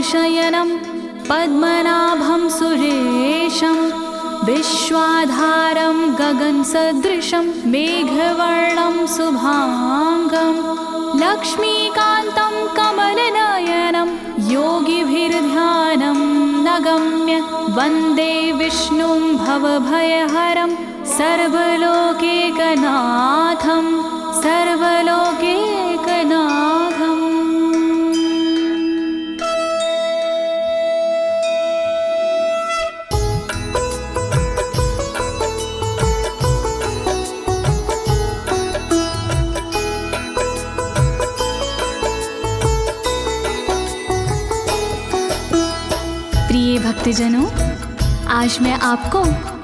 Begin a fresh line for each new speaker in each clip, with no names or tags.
शयनं पद्मनाभं सुरेशं विश्वाधारं गगनसदृशं मेघवर्णं शुभांगं लक्ष्मीकान्तं कमलनयनं योगिभिर्ध्यानं नगम्य वन्दे विष्णुं भवभयहरं सर्वलोकैकनाथं सर्वलोकैकनाथम्। प्रिय भक्तजनों, आज मैं आपको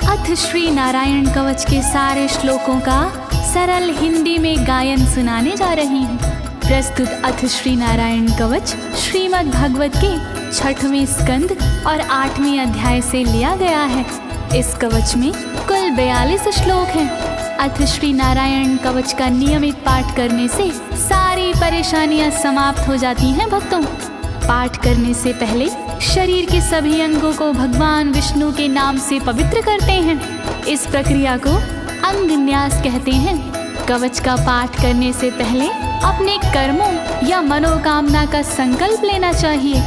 अथ श्री नारायण कवच के सारे श्लोकों का सरल हिंदी में गायन सुनाने जा रही हूँ। प्रस्तुत अथ श्री नारायण कवच श्रीमद् भागवत के 6वें स्कंद और 8वें अध्याय से लिया गया है। इस कवच में कुल 42 श्लोक हैं। अथ श्री नारायण कवच का नियमित पाठ करने से सारी परेशानियां समाप्त हो जाती हैं। भक्तों, पाठ करने से पहले शरीर के सभी अंगों को भगवान विष्णु के नाम से पवित्र करते हैं। इस प्रक्रिया को अंग न्यास कहते हैं। कवच का पाठ करने से पहले अपने कर्मों या मनोकामना का संकल्प लेना चाहिए।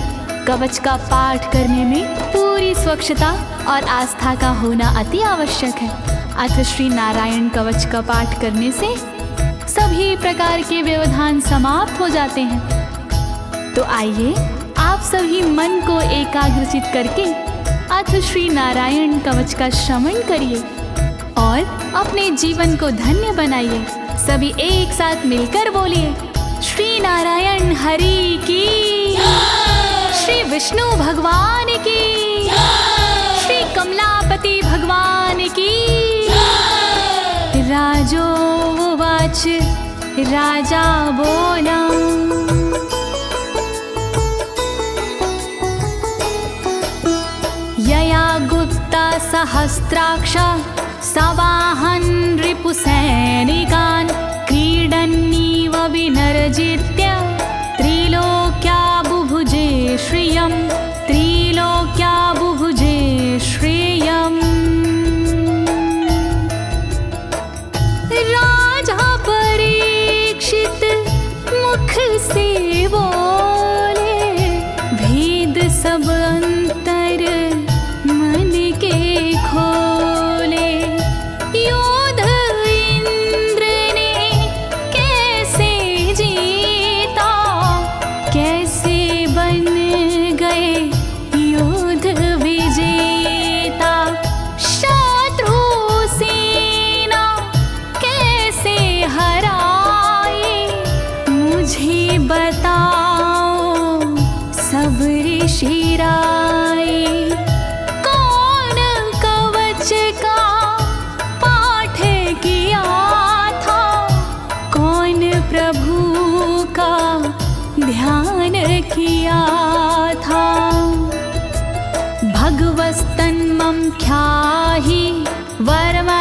कवच का पाठ करने में पूरी स्वच्छता और आस्था का होना अति आवश्यक है। अथ श्री नारायण कवच का पाठ करने से सभी प्रकार के व्यवधान समाप्त हो जाते हैं। तो आइए आप सभी मन को एकाग्रचित करके अथ श्री नारायण कवच का श्रवण करिए और अपने जीवन को धन्य बनाइए। सभी एक साथ मिलकर बोलिए, श्री नारायण हरि की, श्री विष्णु भगवान की, श्री कमलापति भगवान की। राजोवाच, राजा बोला, यया गुप्ता सहस्राक्ष सवाहन रिपुसैनिकान् क्रीडन्नीव विनर्जित्य त्रिलोक्या बुभुजे श्रियं, त्रिलोक्या बुभुजे श्रियम्। राजा परीक्षित मुख से बोले, भेद सब अंतर मन के खोले। योद्ध इंद्र ने कैसे जीता, कैसे बन गए योद्ध विजेता। शत्रु सेना कैसे हराए, मुझे बताओ सब ऋषि राय। कौन कवच का पाठ किया था, कौन प्रभु का ध्यान किया था। भगवस्तन्मं ख्याहि वर्मनारायणात्मकं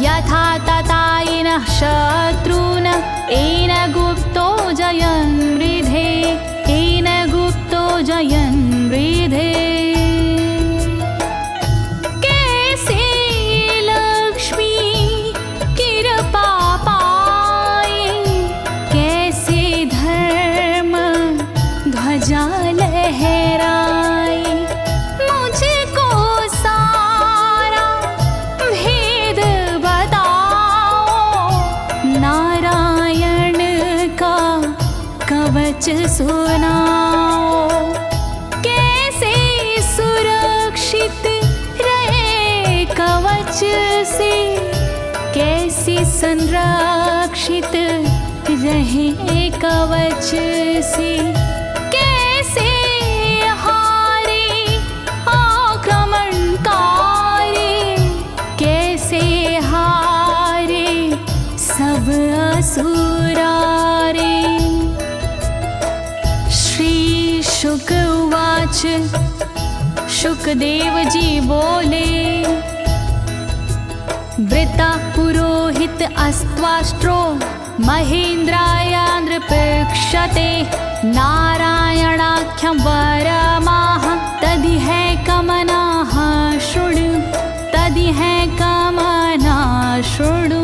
यथा तथा येन शत्रून् येन गुप्तो जयन् मृधे, येन गुप्तो जयन् मृधे। कैसे लक्ष्मी कृपा पाए, कैसे धर्म ध्वजा लहराए। मुझको सारा भेद बताओ, नारायण का कवच सुनाओ। कैसे सुरक्षित रहे कवच से, कैसे संरक्षित रहे कवच से। कैसे हारे आक्रमणकारी, कैसे हारे सब असुरारे। श्री शुक उवाच, शुकदेव जी बोले, वृता पुरोहित अस्त्वाष्ट्रो महेन्द्राय नृपक्षते नारायणाख्यं वरमाह तदिह कमनाः शृणु तदिह कमना शृणु।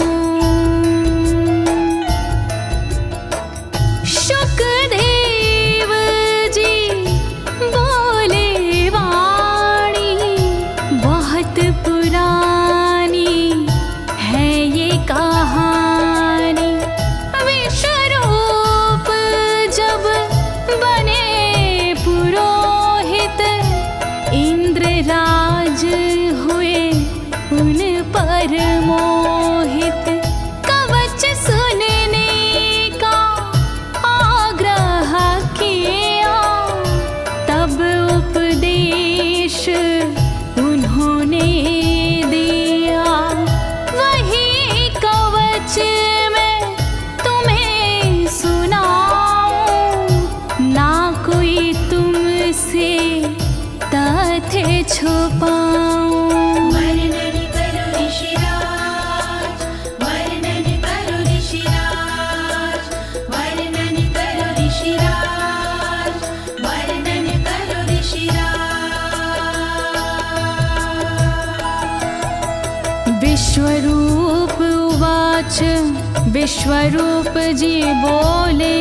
शुकदेव जी बोले वाणी बहुत पुरानी है ये कहानी। विश्वरूप जब बने पुरोहित इंद्रराज हुए उन पर मोहित। कवच सुनने का आग्रह किया तब उपदेश उन्होंने दिया। वही कवच मैं तुम्हें सुनाऊं ना कोई तुमसे तथ्य छुपाऊं।
वर्णन करो ऋषिराज, वर्णन करो ऋषिराज, वर्णन करो ऋषिराज, वर्णन करो ऋषिराज।
विश्वरूप उवाच विश्वरूप जी बोले।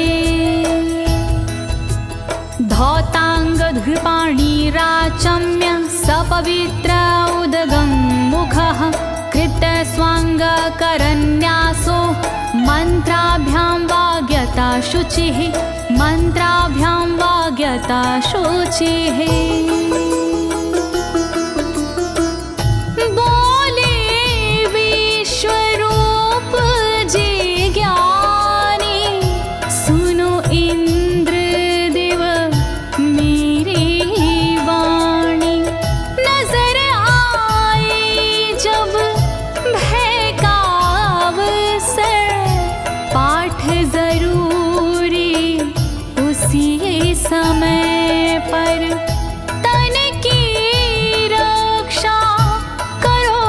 धौताङ्गधृपाणिराचम्य सपवित्र उदगं मुखः कृतस्वाङ्गकरन्यासो मन्त्राभ्यां वाग्यता शुचिः मन्त्राभ्यां वाग्यता शुचिः। बोले विश्वरूप जी ज्ञानी सुनो इंद्रदेव मेरी वाणी। नजर आई जब भय का अवसर पाठ जरूरी उसी समय पर। तन की रक्षा करो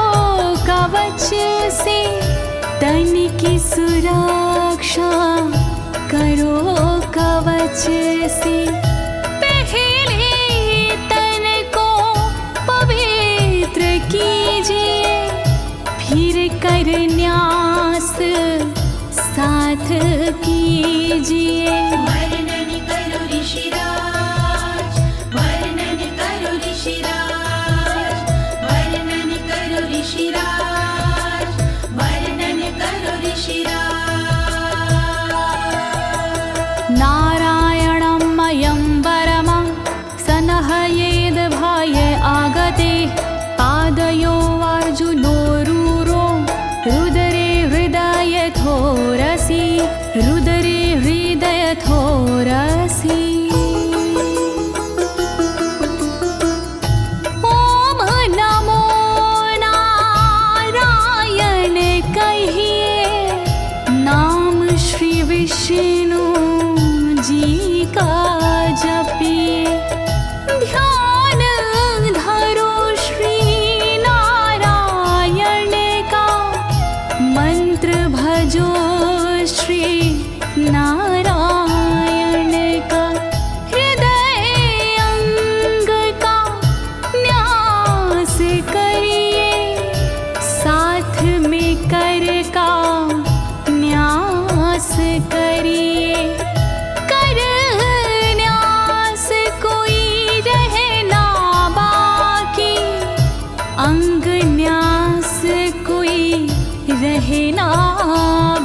कवच से तन की सुरक्षा करो कवच से। पहले तन को पवित्र कीजिए फिर कर न्यास साथ कीजिए।
वर्णन करो ऋषिराज, वर्णन करो ऋषिराज, वर्णन करो ऋषिराज, वर्णन करो ऋषिराज।
नारायणं मयं वरमं सनहयेद भाये आगते। पादयो अर्जुनोरूरो रुदरे हृदयथोरसि रुदरे हृदयथोरसि। ओम नमो नारायण कहिए नाम श्री विष्णु जी का जपिए। ध्यान धरो श्री नारायण का मंत्र भजो श्री नारायण का। हृदय अंग का न्यास करिए साथ में कर का न्यास करिए। कर न्यास कोई रहना बाकी अंग न्यास कोई रहना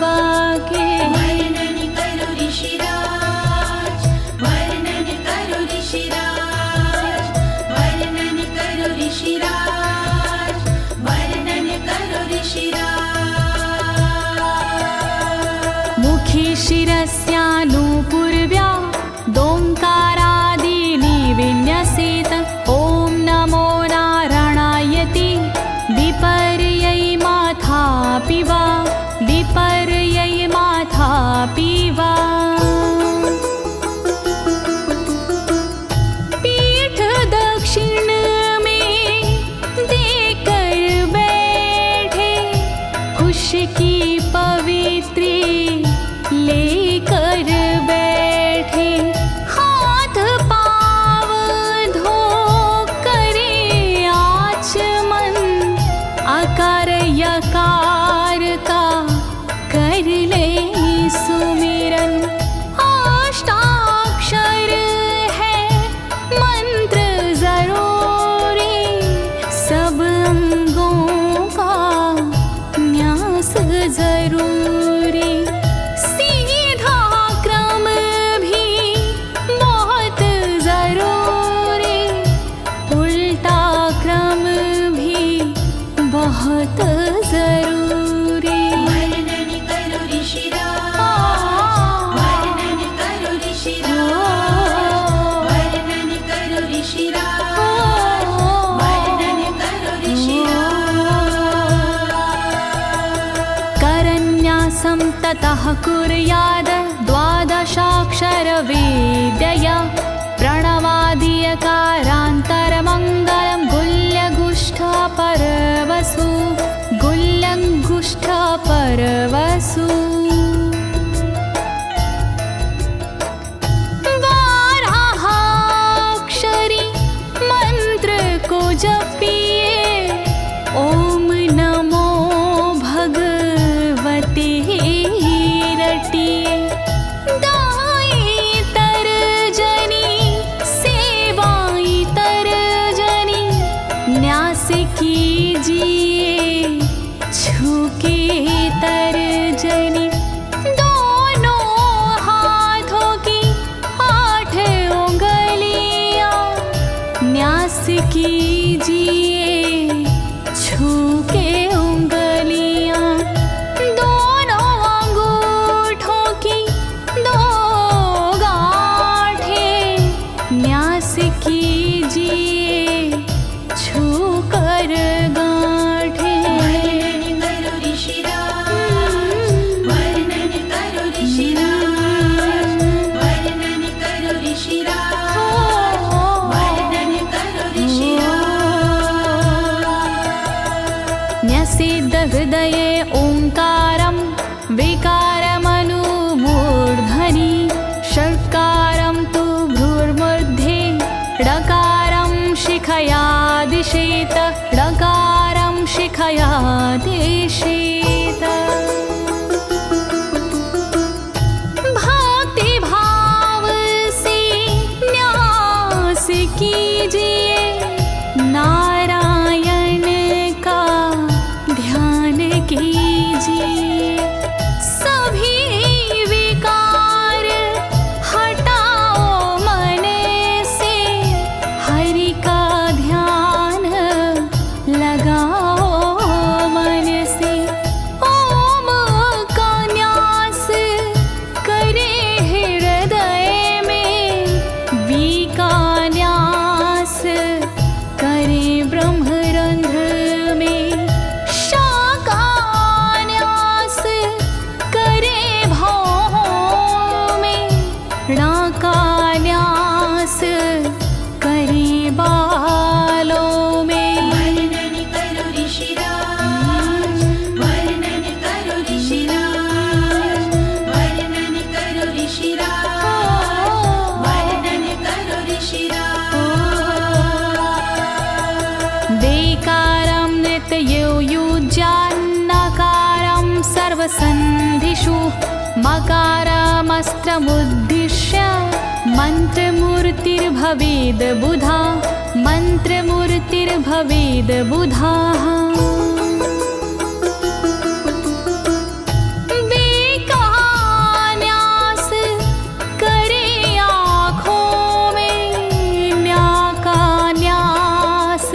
बाकी।
वर्णन करो ऋषिराज, वर्णन करो ऋषिराज, वर्णन करो ऋषिराज, वर्णन करो ऋषिराज।
मुखी शिरस्यानुपूर्व्या दोङ्कारादीनि विन्यसेत। ॐ नमो नारायणेति विपर्यै माथापि वा विपर्यै माथापि वा। पीठ दक्षिण में देकर बैठे खुश की पवित्री लेकर बैठे। ततः कुर्याद द्वादशाक्षरविद्यया प्रणवादियकारान्तरमङ्गलं गुल्यगुष्ठपरवसु गुल्यगुष्ठपरवसु बारहाक्षरी मंत्र को जपिए ओम नमो भगवते रटिए दाई तरजनी सेवाई तरजनी न्यास कीजिए छूके तरजनी दोनों हाथों की 8 उंगलियां न्यास कीजिए छूके उंगलियां दोनों अंगूठों की 2 गांठें न्यास कीजिए छूकर गांठें।
वर्णन करो ऋषिराज, वर्णन करो ऋषिराज, वर्णन करो ऋषिराज, वर्णन करो ऋषिराज।
न्यसेद हृदये ओंकारं विकारमनुमूर्धनि षट्कारं तु भ्रूर्मध्ये ड़कारं शिखया दिशेत ड़कारं शिखया दिशेत। भक्ति भाव से न्यास कीजिए नारायण का ध्यान कीजिए सभी विकार हटाओ मन से हरि का ध्यान लगाओ मन से ओम का न्यास करे हृदय में वी का न्यास करे ब्रह्मरंध्र में शा का न्यास करे भौहों में णा का न्यास करे बालों में।
वर्णन करो ऋषिराज, वर्णन करो ऋषिराज, वर्णन करो ऋषिराज, वर्णन करो ऋषिराज।
देकारं नित्ययुज्यान्नकारं सर्वसन्धिषु मकारमस्त्रमुद्दिश्य मन्त्रमूर्तिर्भवेद् बुधा मन्त्रमूर्तिर्भवेद् बुधाः। न्यास करे आँखों में न्या का न्यास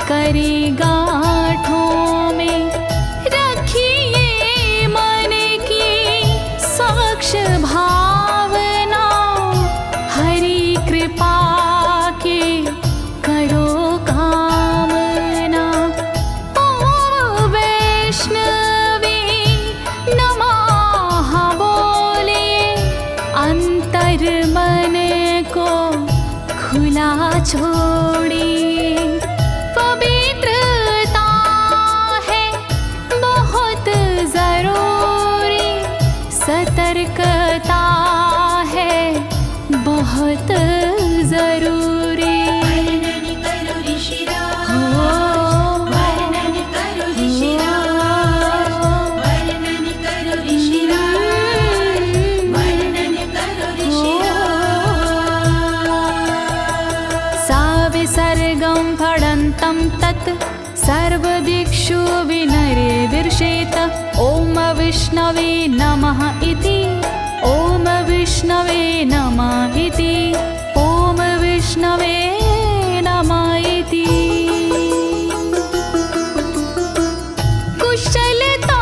करे गांठों में रखिए मन की साक्ष भावना हरि कृपा के करो कामना। ओम वैष्णवे नमः बोले अंतर मन को खुला छोड़िए पवित्रता है बहुत जरूरी सतर्कता है बहुत जरूरी।
वर्णन करो ऋषिराज, वर्णन करो ऋषिराज, वर्णन करो ऋषिराज, वर्णन करो ऋषिराज।
सा विसर्गं फडन्तं तत् सर्वदिक्षु विनिर्दिशेत ओम विष्णवे नमः इति ओम विष्णवे नमः इति ओम विष्णवे नमः इति। कुशलता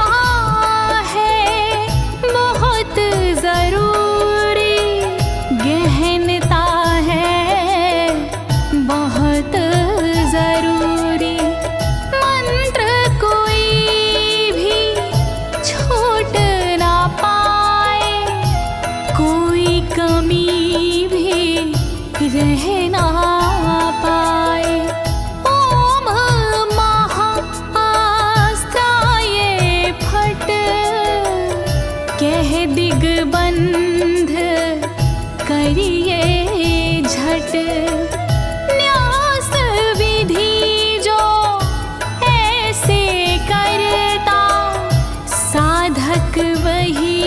है बहुत जरूरी गहनता है बहुत जरूरी मंत्र कोई भी छोट ना कह ना पाए। ओम महाअस्त्राय फट, कह दिग्बंध करिए झट। न्यास विधि जो ऐसे करता, साधक वही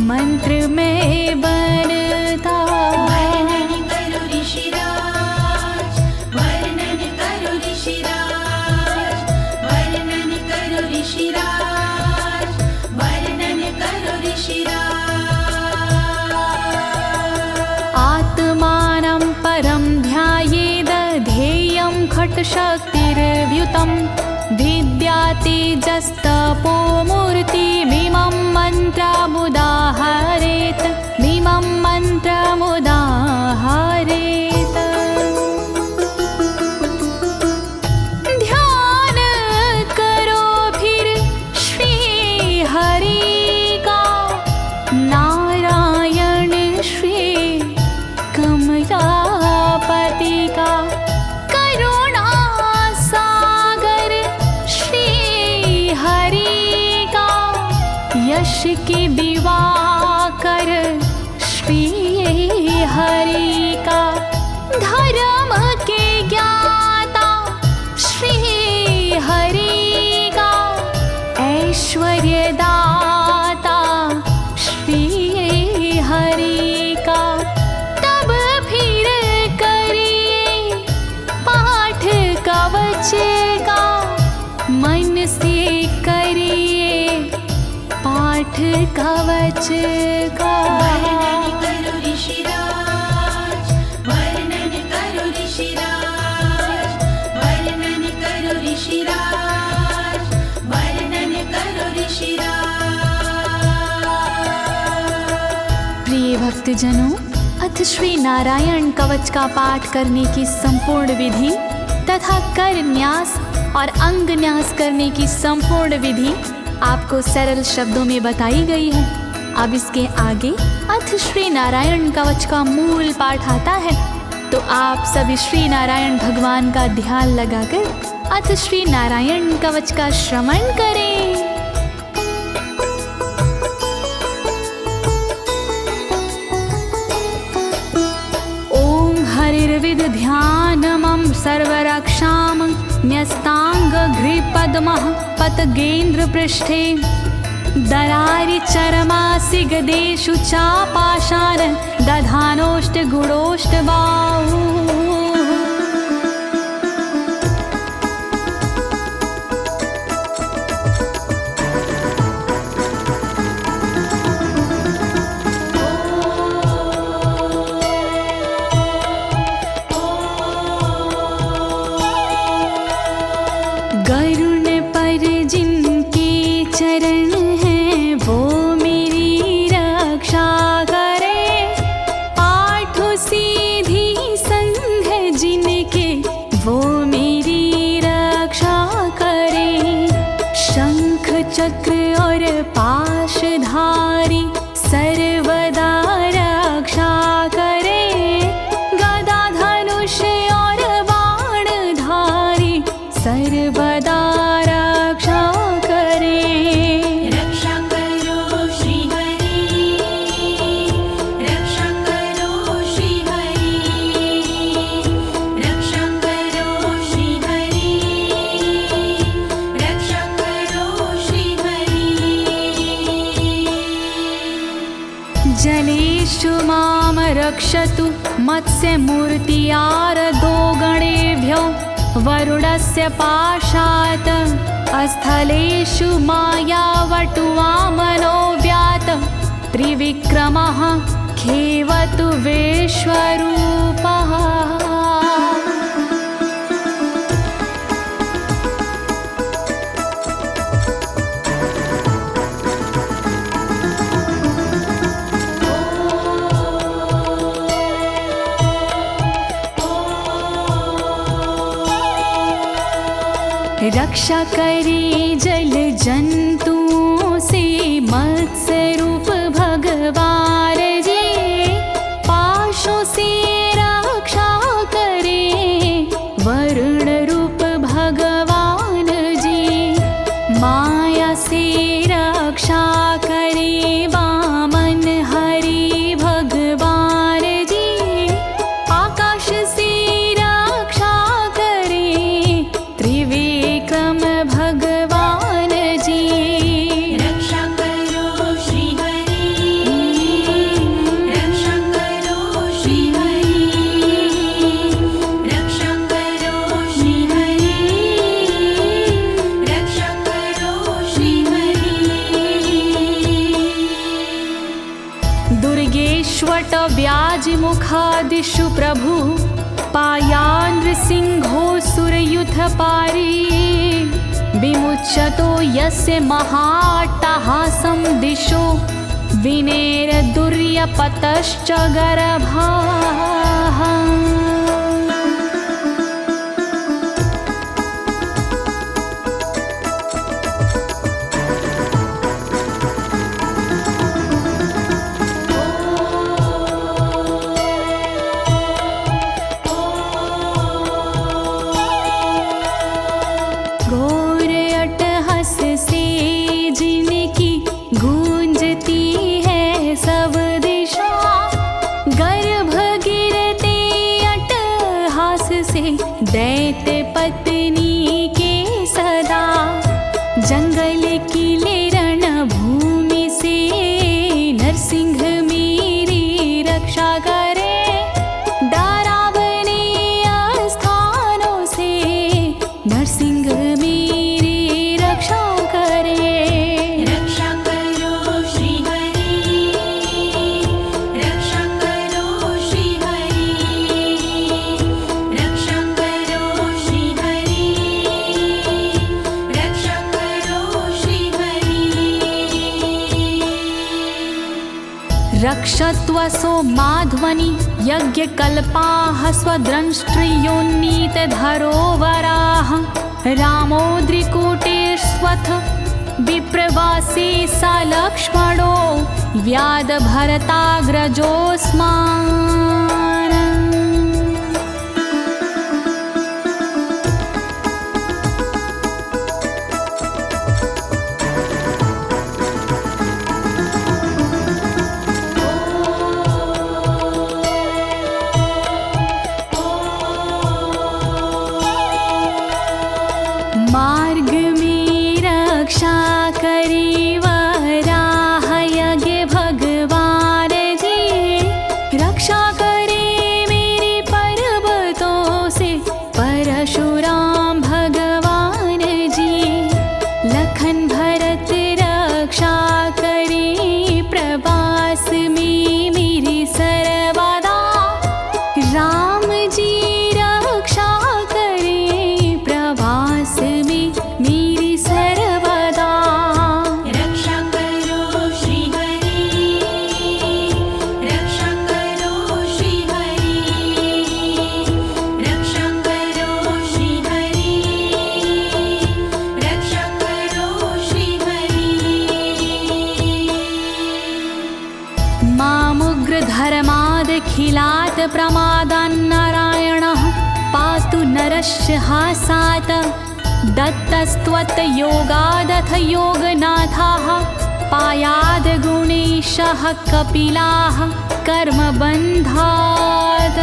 मंत्र में बनता।
वर्णन करो ऋषिराज, वर्णन करो ऋषिराज, वर्णन करो ऋषिराज, वर्णन करो ऋषिराज।
आत्मानं परं ध्यायेद ध्येयं खट्शक्तिर्व्युतं। विद्या तेजस्तपो मूर्तिमिमं मन्त्रमुदाहरेत्, मिमं मन्त्रमुदाहरेत्। ध्यान करो फिर श्री हरि का, नारायण श्री कमलापति का। करुणा सागर श्री हरि का, यश के दिवाकर श्री हरि का। धर्म के ज्ञाता श्री हरि का, ऐश्वर्य दाता श्री हरि का। तब फिर करिए पाठ कवच का, मन से करिए पाठ कवच का।
वर्णन करो ऋषिराज, वर्णन करो ऋषिराज, वर्णन करो ऋषिराज, वर्णन करो ऋषिराज।
प्रिय भक्तजनों, अथ श्री नारायण कवच का पाठ करने की संपूर्ण विधि तथा कर न्यास और अंग न्यास करने की संपूर्ण विधि आपको सरल शब्दों में बताई गई है। अब इसके आगे अथ श्री नारायण कवच का मूल पाठ आता है, तो आप सभी श्री नारायण भगवान का ध्यान लगाकर अथ श्री नारायण कवच का श्रवण करें। ओम हरिर्विद ध्यानमं सर्वरक्षां न्यस्ताङ्घ्रिपद्मः पतगेन्द्र पृष्ठे। दरारि चरमासि गदेषु चापाशान दधानोष्टगुणोष्टबाहु। गरुण पर जिनके चरण हैं, वो मेरी रक्षा करे। आठ सीधी संग जिनके, वो मेरी रक्षा करे। शंख चक्र और पाशधारी सर्वदा रक्षा करे। गदा धनुष और बाणधारी सर्वदा रक्षा करे।
रक्षा करो श्री हरि, रक्षा करो श्री हरि, रक्षा करो श्री हरि, रक्षा करो श्री हरि।
जलेषु मां रक्षतु मत्स्यमूर्तियारदो गणेभ्यो। वरुणस्य पाशात् स्थलेषु मायावटुवामनो व्यात। त्रिविक्रमः खेवतु विश्वरूपः। रक्षा करे जल जंतुओं से मत्स्य रूप भगवान जी। पाशों से दिशु प्रभु पायानृसिंहोऽसुरयुथपारी विमुच्यतो यस्य महाट्टहासं दिशो विनेरदुर्यपतश्च गर्भाः। दैत्य पत्नी के सदा जंगल किले रणभूमि से नरसिंह मेरी रक्षा करे। डरावने स्थानों से नरसिंह मेरी रक्षा करे।
रक्षा करो श्री हरि, रक्षा करो श्री हरि, रक्षा करो श्री हरि, रक्षा करो श्री हरि।
रक्षत्वसो माध्वनि यज्ञकल्पाः स्वद्रंष्ट्रियोन्नीतधरोवराः रामोद्रिकूटेष्वथ विप्रवासी स लक्ष्मणो व्याधभरताग्रजोऽस्मान्। मार्ग में रक्षा करी वराह यज्ञ भगवान जी, रक्षा करे मेरे पर्वतों से परशुराम भगवान जी। लखन भरत रक्षा करे प्रवास में मेरी सर्वदा, राम जी रक्षा करे प्रवास में मेरी सर्वदा।
रक्षा करो श्री हरि, रक्षा करो श्री हरि, रक्षा करो श्री हरि, रक्षा करो श्री हरि।
मामुग्रधर्मादखिलात् प्रमादान्नारायणः पातु नरस्य हासात्। दत्तस्त्वत्योगादथ योगनाथाः पायाद् गुणेशः कपिलाः कर्मबन्धात्।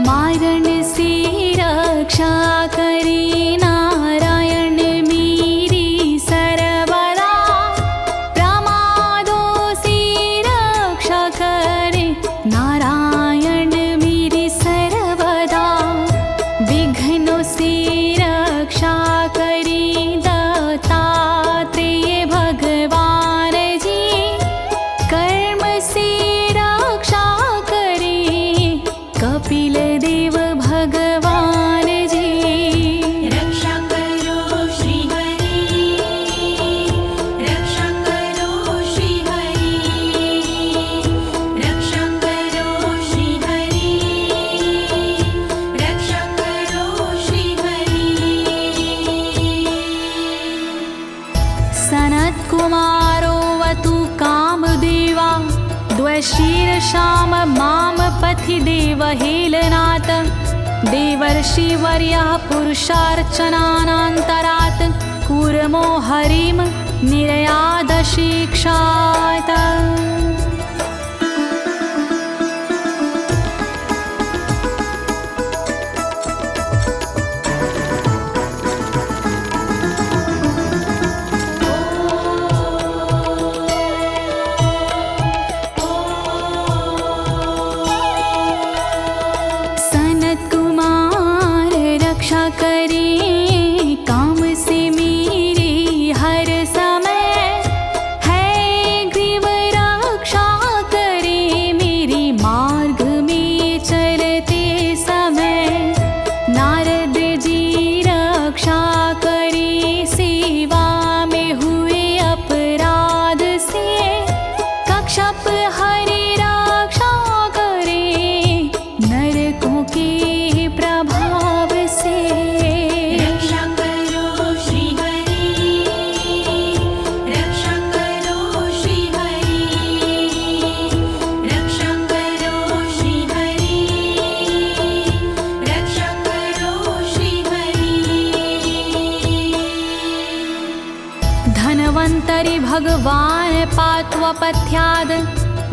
मारण से रक्षा करे नारायण मेरी सर्वदा, प्रमादों से रक्षा करे नारायण मेरी सर्वदा। विघ्नों से रक्षा करे दत्तात्रेय भगवान जी, कर्म से रक्षा करे कपिल देव भगवान जी।
रक्षा करो श्री हरि, रक्षा करो श्री हरि, रक्षा करो श्री हरि, रक्षा करो श्री हरि।
सनत्कुमारोऽवतु कामदेवा द्वशीर्षाम माम पथि देवहेलनात्। देवर्षिवर्यः पुरुषार्चनानन्तरात् कूर्मो हरिं निर्यादशिक्षात्। भगवान् पात्वपथ्याद्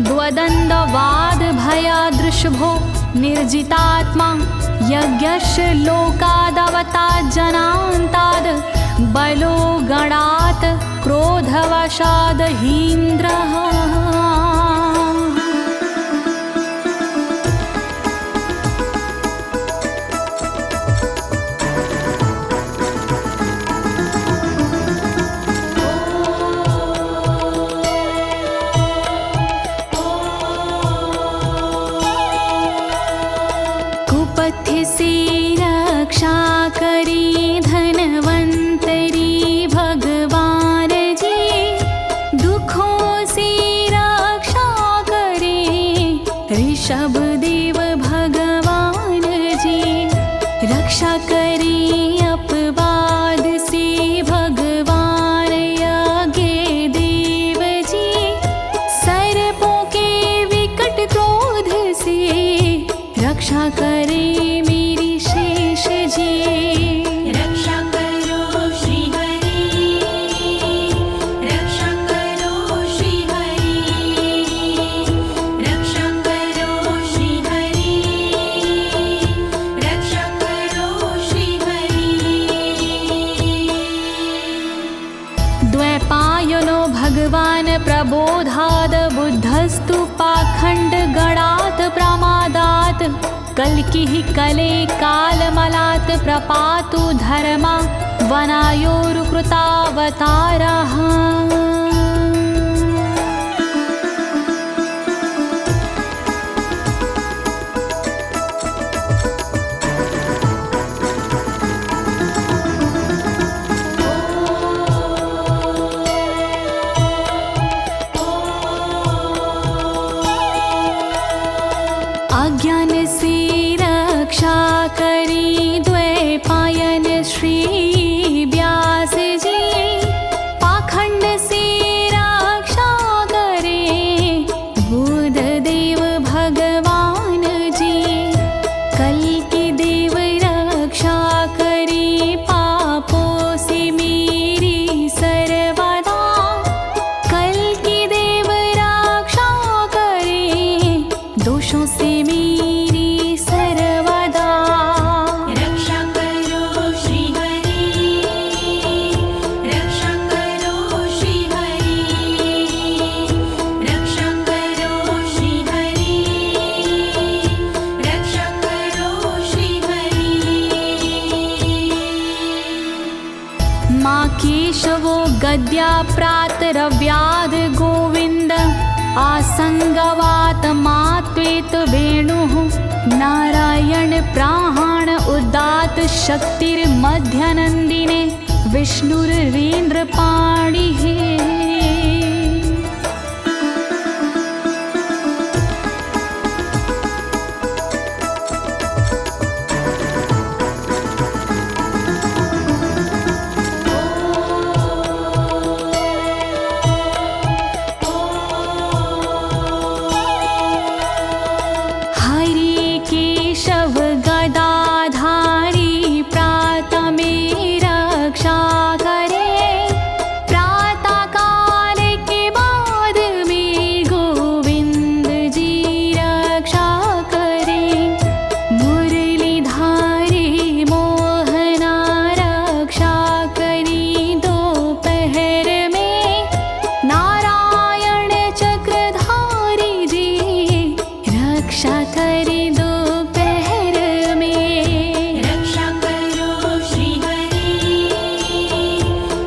द्वदण्डवाद भयादृशभो निर्जितात्मा यज्ञस्य लोकादवतात् जनान्ताद् बलो गणात् क्रोधवशाद् हीन्द्रः। कुपथ्य से रक्षा करी धनवंतरी भगवान जी, दुखों से रक्षा करे ऋषभ देव भगवान जी। रक्षा करी अपवाद से भगवान यज्ञ देव जी, सर्पों के विकट क्रोध से रक्षा करे मेरी शेष जी।
रक्षा करो श्री हरि, रक्षा करो श्री हरि, रक्षा करो श्री हरि, रक्षा करो श्री हरि।
द्वैपायनो भगवान् प्रबोधाद् बुद्धस्तु पाखण्ड गणात् प्रमादात् कल्किः कले कालमलात् प्रपातु धर्मा वनायोरुकृतावतारः। अज्ञान से रक्षा करी द्वैपायन श्री व्यास जी, पाखंड से रक्षा करे बुध देव भगवान जी। कल्कि देव रक्षा करी पापों से मेरी सर्वदा, कल्कि देव रक्षा करे दोषों से मेरी सर्वदा।
रक्षा करो श्री हरि, रक्षा करो श्री हरि, रक्षा करो श्री हरि, रक्षा करो श्री हरि।
माँ केशवो गद्या प्रातरव्याद गोविन्द, आसंगवात मात्वेत वेणुः नारायण प्राण उदात शक्तिर्मध्यनन्दिने विष्णुरेन्द्रपाणिः। हरि केशव गदाधारी प्रातमे रक्षा करे, प्रातः काल के बाद में गोविंद जी रक्षा करे। मुरलीधारी मोहना रक्षा करी दोपहर में, नारायण चक्रधारी जी रक्षा करे दोपहर में।
रक्षा करो श्री हरि,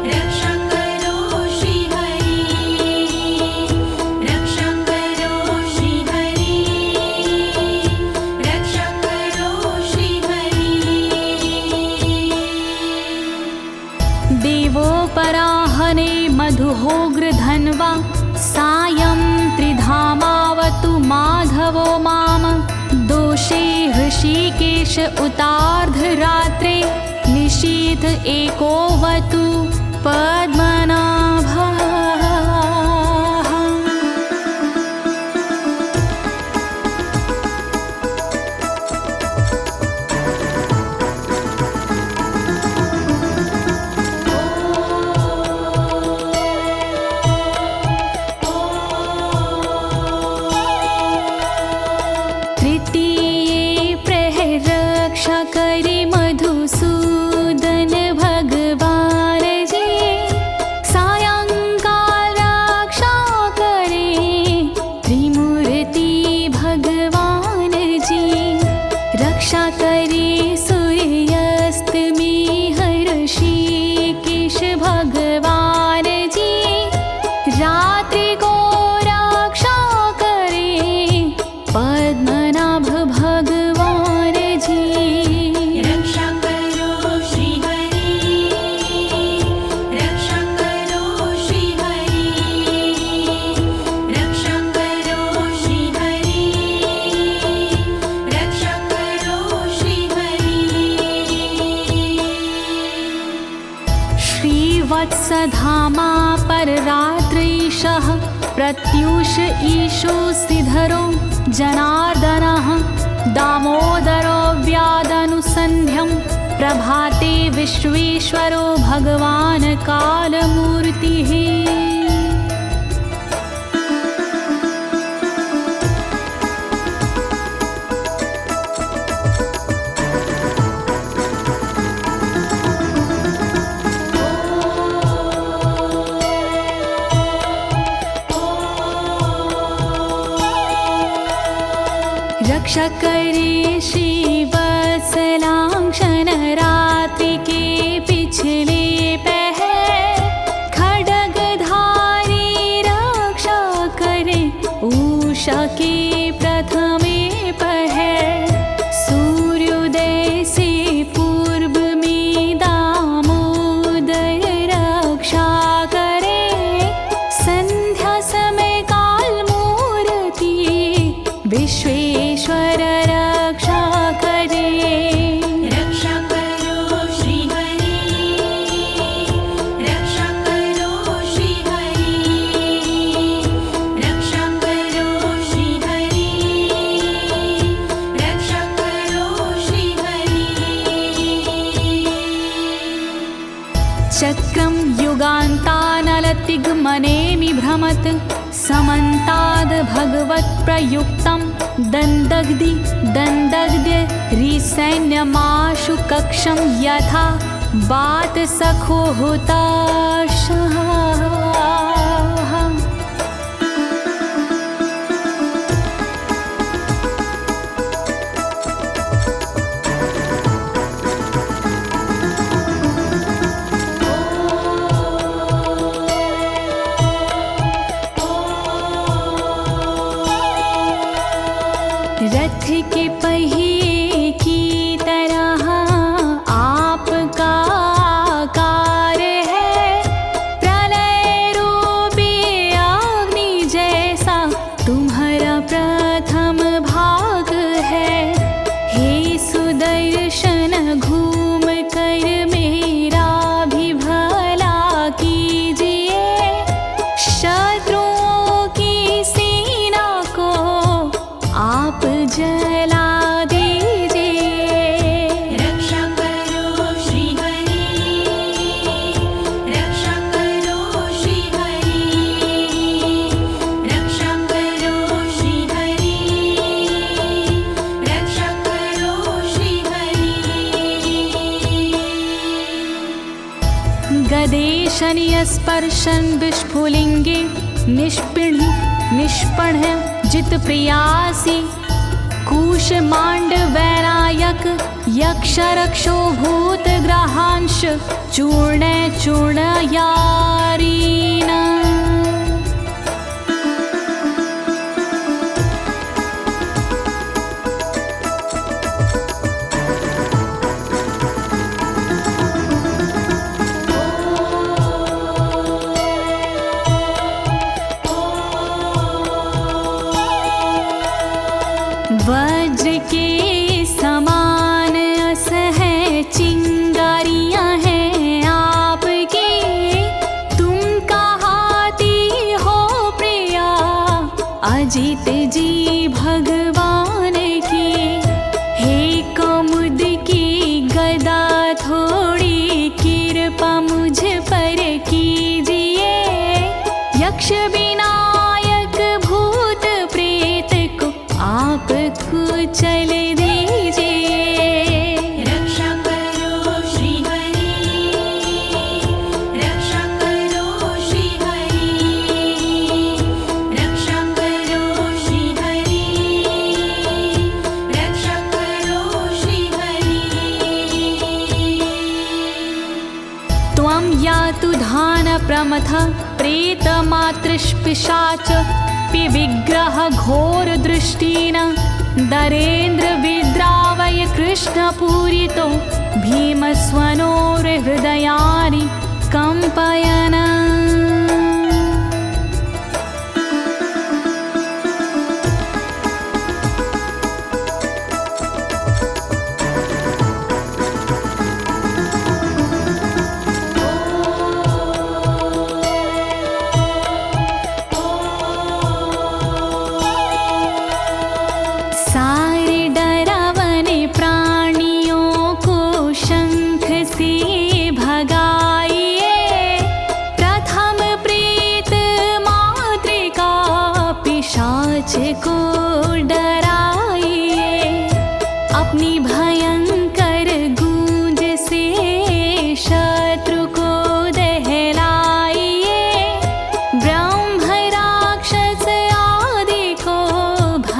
रक्षा करो श्री हरि, रक्षा करो श्री हरि, रक्षा करो श्री हरि।
देवोपराहने मधुहोग्र धन्वा, सायं त्रिधामावतु माधवो माम। दोषे ऋषिकेश उतार्धरात्रे, निशीथ एकोवतु पद्मनाभः। धामा पर रात्रीशः प्रत्यूष ईशो सिधरो जनार्दनः दामोदरो व्यादनुसन्ध्यं प्रभाते विश्वेश्वरो भगवान् कालमूर्तिः। रक्षा करे श्रीवत्सलांक्षण रात्रि के पिछले पहर खड्गधारी रक्षा करे उषा के प्रथमे पहर सूर्योदय से पूर्व में दामोदर रक्षा करे संध्या समय काल मूर्ति विश्वेश्वर रक्षा करे।
रक्षा करो श्री हरि, रक्षा करो श्री हरि, रक्षा करो श्री हरि, रक्षा करो श्री हरि।
चक्रं युगान्तानलतिग्मनेमि भ्रमत् समन्ताद् भगवत्प्रयुक्तं दन्दग्ध्य रिसैन्यमाशु कक्षं यथा वातसखो हुताशः। रथ के पहिए की तरह आपका आकार है, प्रलय रूपी अग्नि जैसा तुम्हारा प्रथम भाग है। हे सुदर्शन घूम कर मेरा भी भला कीजिए, शत्रुओं की सेना को आप जला दीजिए।
रक्षा करो श्री हरि, रक्षा करो श्री हरि, रक्षा करो श्री हरि, रक्षा करो श्री हरि।
गदेशनीय स्पर्शन विस्फुलिंगे निष्पण जित प्रियासी कुश मांड वैरायक यक्ष रक्षो भूत ग्रहांश चूर्ण यारीना। वज्र के समान असह चिंगारियां हैं आपकी, तुम कहाती हो प्रिया अजित जी भगवान की। हे कमुद की गदा थोड़ी कृपा मुझ पर कीजिए, यक्ष विनायक भूत प्रेत को आप कुचल दीजिए।
रक्षा करो श्री हरि, रक्षा करो श्री हरि, रक्षा करो श्री हरि, रक्षा करो श्री हरि।
त्वं यातु धान प्रमथ प्रेत मातृपिशाच विग्रह घोर दृष्टिन दरेन्द्र विद्रावय कृष्ण पूरितो भीमस्वनोर हृदयानि कंपयन।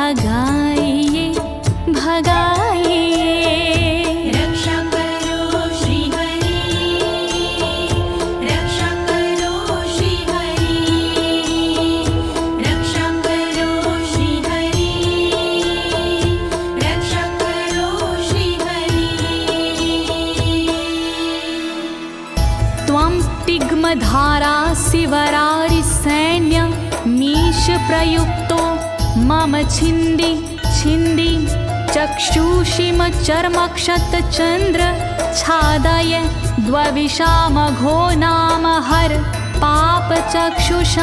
भगाइए भगाइए।
रक्षा करो श्री हरि, रक्षा करो श्री हरि, रक्षा करो श्री हरि, रक्षा करो श्री हरि।
त्वं तिग्मधारा शिवरारि सैन्य मीश प्रयुक्तो मम छिन्दी छिन्दी चक्षुषीम चर्मक्षतचन्द्र छादय द्वविषामघो नाम हर पापचक्षुषाम्।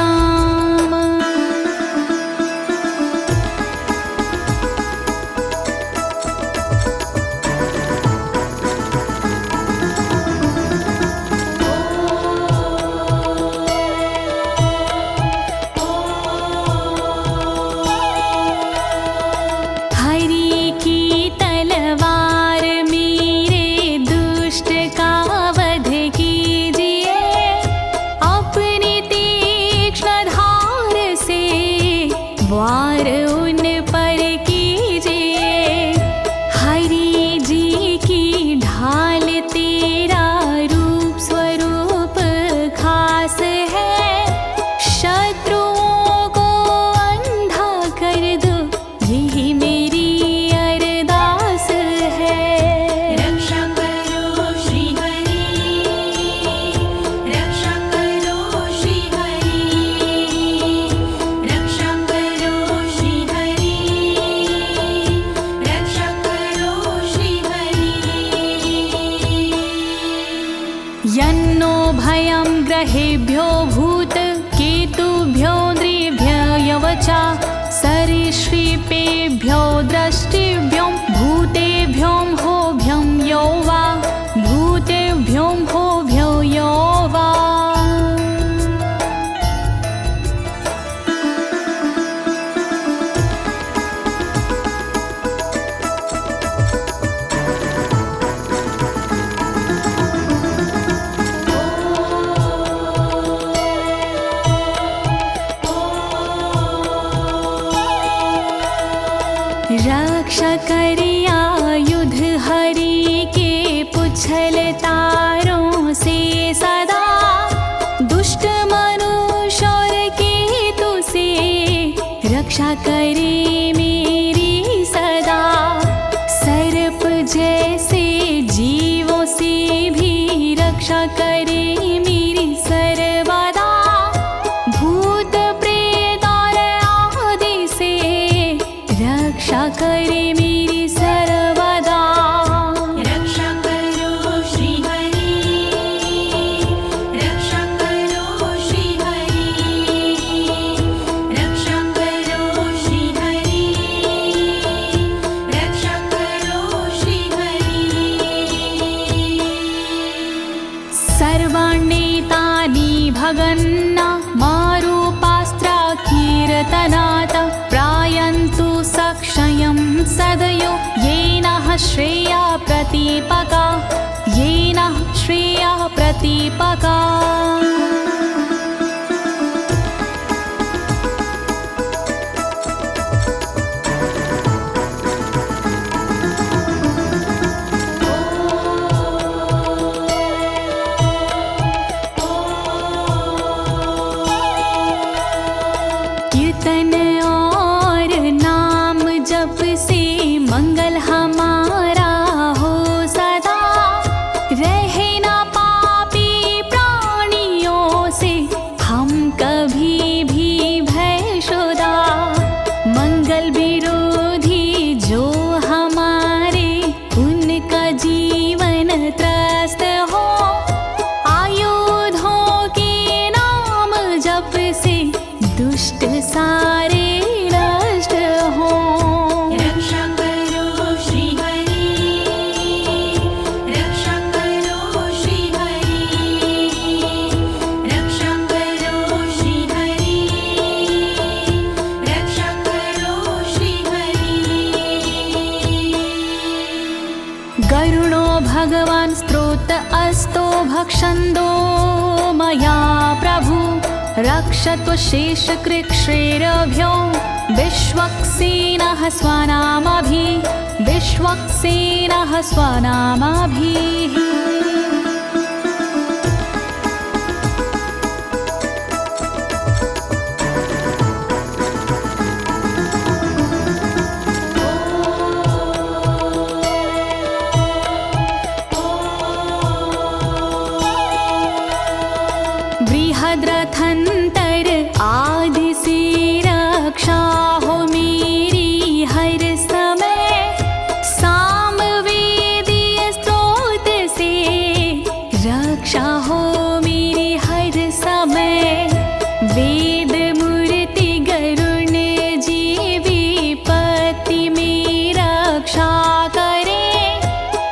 वार उन पर कीजिए, हरि जी की ढाल तेरा रूप स्वरूप खास है, शत्रुओं को अंधा कर दो यही मेरी अरदास है।
रक्षा करो श्री हरि, रक्षा करो श्री हरि, रक्षा करो श्री हरि, रक्षा करो श्री हरि।
यन्नो भयं ग्रहेभ्यो भूत केतुभ्यो नृभ्ययवचा सरीसृपेभ्यो दृष्टिभ्यो भूतेभ्यो होभ्यं यो वा भूतेभ्यो होभ्यो यो वा। रक्षा करिया युद्ध हरि के पुछल तारों से सदा, दुष्ट मनुष्य और केतु से रक्षा करे मेरी सदा। सर्प जैसे जीवों से भी रक्षा करे मेरी सर्वदा, भूत प्रेत और आदि से रक्षा करे मेरी सर्वदा।
रक्षा करो श्री हरि, रक्षा करो श्री हरि, रक्षा करो श्री हरि, रक्षा करो श्री हरि।
सर्वाण्येतानि भगन्ना मारूपास्त्रा कीर्तनात् प्रायन्तु सक्षयं सदयो येन श्रेया प्रतीपका, येन श्रेया प्रतीपका। कीर्तन और नाम जप से मंगल हमारा हो सदा, रहे ना पापी प्राणियों से हम कभी भी भयशुदा। मंगल विरोधी जो हमारे उनका जीवन त्रस्त हो, आयुधों के नाम जप से दुष्ट सारे नष्ट हो।
रक्षा करो श्री हरि, रक्षा करो श्री हरि, रक्षा करो श्री हरि, रक्षा करो श्री हरि।
गरुणो भगवान् स्तोत्र अस्तो भक्षन्दो मया प्रभु, रक्षत्व शेषकृच्छ्रेरभ्यो विश्वक्सेनः स्वनामभिः बृहद्रथंतर आदि से रक्षा हो मेरी हर समय, सामवेदीय स्रोत से रक्षा हो मेरी हर समय। वेद मूर्ति गरुण जी विपत्ति में रक्षा करे,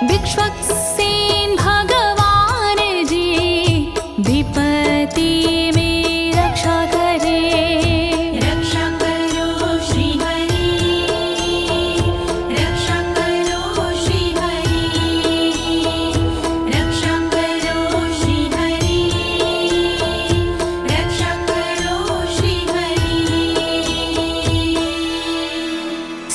विश्वक्सेन भगवान जी विपत्ति में रक्षा करे।
रक्षा करो श्री हरि, रक्षा करो श्री हरि, रक्षा करो श्री हरि, रक्षा करो श्री हरि।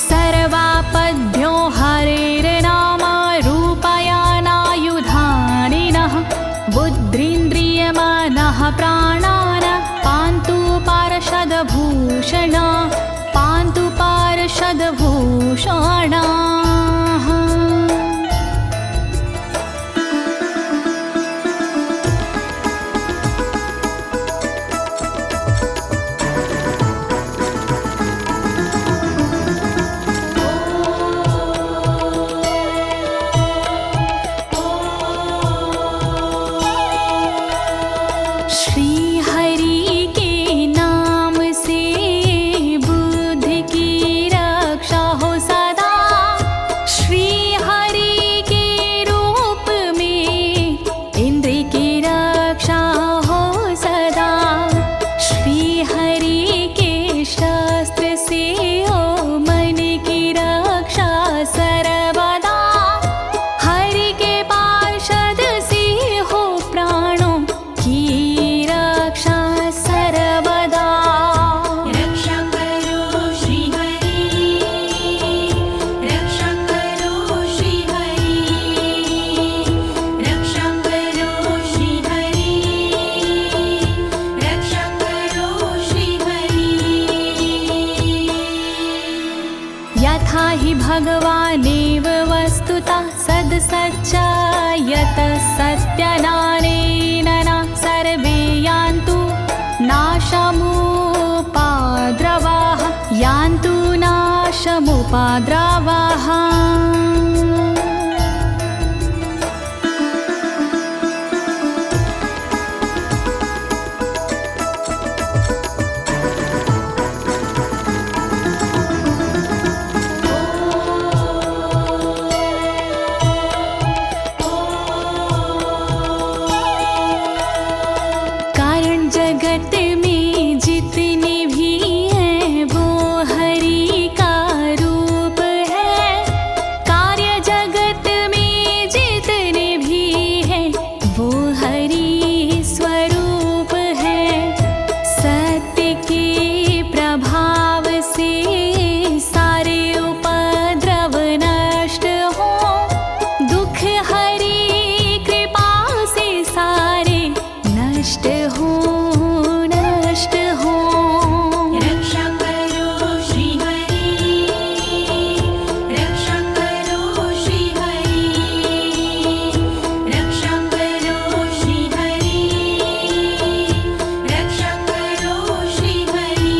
सर्वापद्भ्यो हरेर्नाम रूपयानायुधानिनः, बुद्धिन्द्रियमनः प्राणान् पान्तु पार्षदभूषण, पान्तु पार्षदभूषणाः। श्री हरि के नाम से बुद्धि की रक्षा हो सदा, श्री हरि के रूप में इंद्रिय की रक्षा हो सदा, श्री हरि के शस्त्र से हो मन की रक्षा सर्वदा, हरि के पार्षद से हो प्राणों की रक्षा सर्वदा।
रक्षा करो श्री हरि, रक्षा करो श्री हरि, रक्षा करो श्री हरि, रक्षा करो श्री हरि।
यथा हि भगवानेव वस्तुतः सद्सच्चायतः सत्यनानेन न सर्वे यान्तु नाशमुपाद्रवाः, यान्तु नाशमुपाद्रवाः। कारण जगत में जितने भी हैं वो हरि का रूप है, कार्य जगत में जितने भी हैं वो हरि स्वरूप है। सत्य के प्रभाव से सारे उपद्रव नष्ट हो, दुख हरि कृपा से सारे नष्ट हो, नष्ट हो।
रक्षा करो श्री हरि, रक्षा करो श्री हरि, रक्षा करो श्री हरि, रक्षा करो श्री हरि।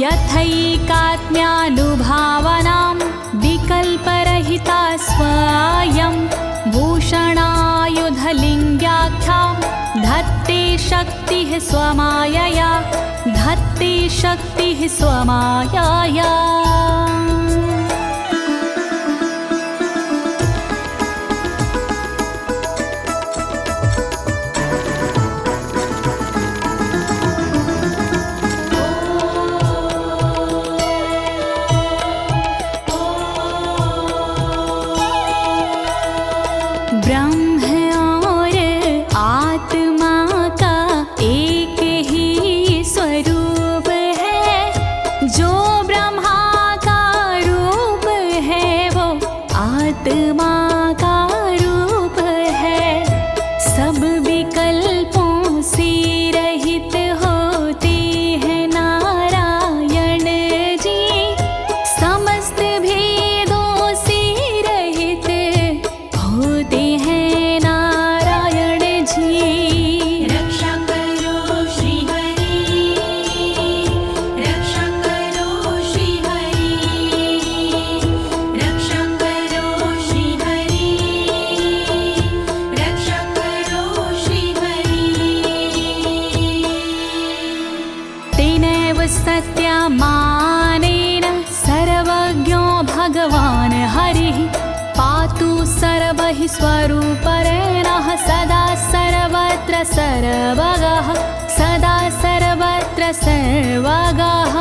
यथैकात्म्यानुभावनां विकल्परहिता स्वयं भूषणायुधलिङ्ग्याख्या, धत्ते शक्तिः स्वमायया, धत्ते शक्तिः स्वमायया। ब्रह्म और आत्मा का एक ही स्वरूप हि स्वरूपरेणः सदा सर्वत्र सर्वगः सदा सर्वत्र सर्वगः।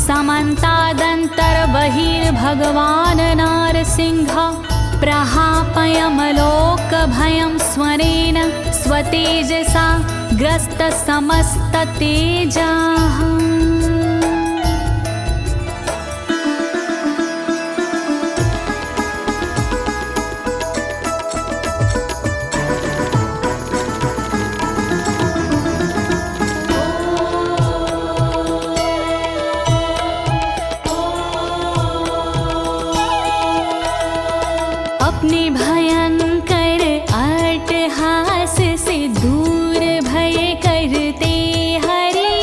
समन्तादन्तर्बहिर्भगवान् नारसिंहः प्रहापयमलोकभयं स्वरेण स्वतेजसा ग्रस्तसमस्ततेजाः। अपने भयंकर अट्टहास से दूर भय करते हरि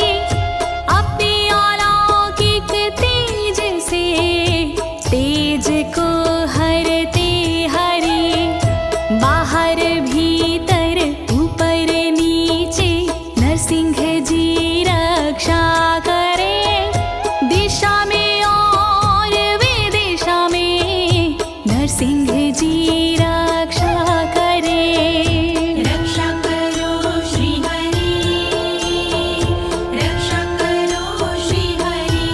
अपने अलौकिक तेज से तेज को हरते हरि बाहर भीतर ऊपर नीचे नरसिंह जी रक्षा करे दिशा में और विदिशा में नरसिंह जी रक्षा करे।
रक्षा करो श्री हरि रक्षा करो श्री हरि